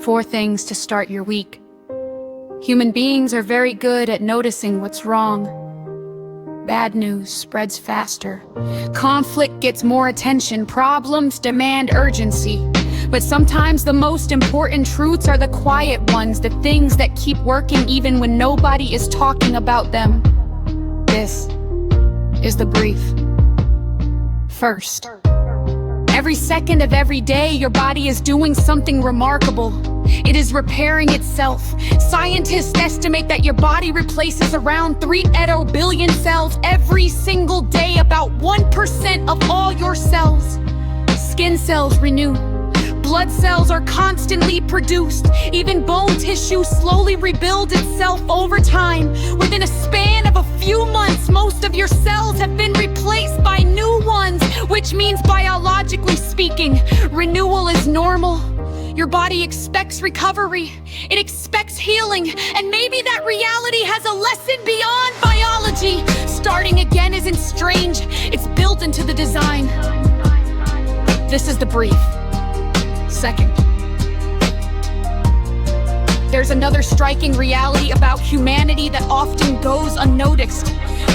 4 things to start your week. Human beings are very good at noticing what's wrong. Bad news spreads faster. Conflict gets more attention. Problems demand urgency. But sometimes the most important truths are the quiet ones, the things that keep working even when nobody is talking about them. This is the brief. First, every second of every day, your body is doing something remarkable. It is repairing itself. Scientists estimate that your body replaces around 3 billion cells every single day, about 1% of all your cells. Skin cells renew. Blood cells are constantly produced. Even bone tissue slowly rebuilds itself over time. Within a span of a few months, most of your cells have been replaced by new ones, which means, biologically speaking, renewal is normal. Your body expects recovery, it expects healing, and maybe that reality has a lesson beyond biology. Starting again isn't strange, it's built into the design. This is the brief. Second, there's another striking reality about humanity that often goes unnoticed.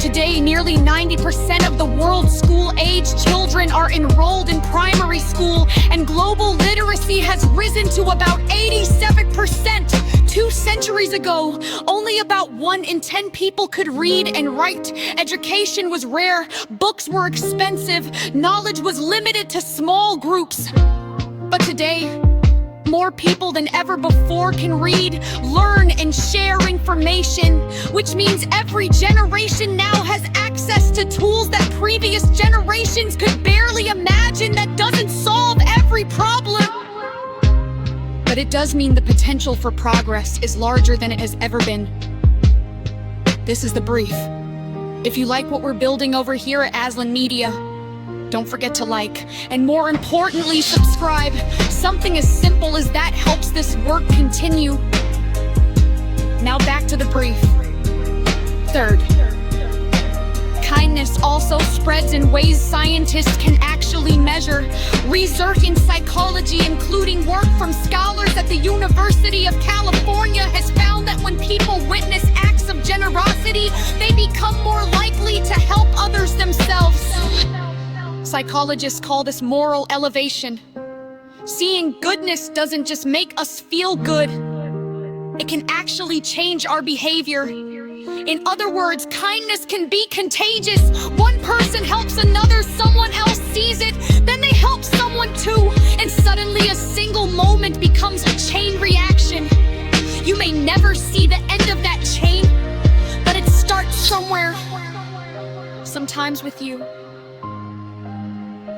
Today, nearly 90% of the world's school-age children are enrolled in primary school, and global literacy has risen to about 87%. 2 centuries ago, only about 1 in 10 people could read and write. Education was rare, books were expensive, knowledge was limited to small groups. But today, more people than ever before can read, learn, and share information, which means every generation now has access to tools that previous generations could barely imagine. That doesn't solve every problem, but it does mean the potential for progress is larger than it has ever been. This is the brief. If you like what we're building over here at Aslan Media, don't forget to like, and more importantly, subscribe. Something as simple as that helps this work continue. Now back to the brief. Third, kindness also spreads in ways scientists can actually measure. Research in psychology, including work from scholars at the University of California, has found that when people witness acts of generosity, they become more likely to help others themselves. Psychologists call this moral elevation. Seeing goodness doesn't just make us feel good, it can actually change our behavior. In other words, kindness can be contagious. One person helps another, someone else sees it, then they help someone too, and suddenly a single moment becomes a chain reaction. You may never see the end of that chain, but it starts somewhere, sometimes with you.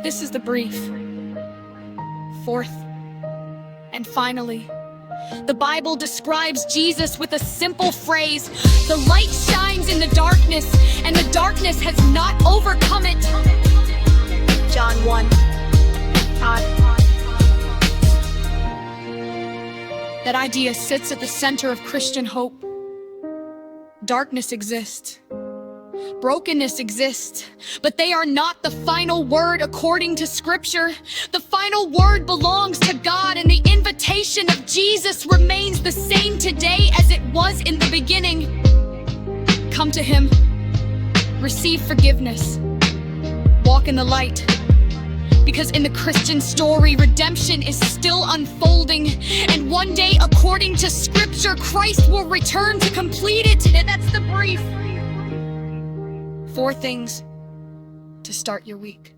This is the brief. Fourth, and finally, the Bible describes Jesus with a simple phrase: the light shines in the darkness, and the darkness has not overcome it. John 1. That idea sits at the center of Christian hope. Darkness exists. Brokenness exists, but they are not the final word according to Scripture. The final word belongs to God, and the invitation of Jesus remains the same today as it was in the beginning. Come to Him, receive forgiveness, walk in the light. Because in the Christian story, redemption is still unfolding, and one day, according to Scripture, Christ will return to complete it. And that's the brief. 4 things to start your week.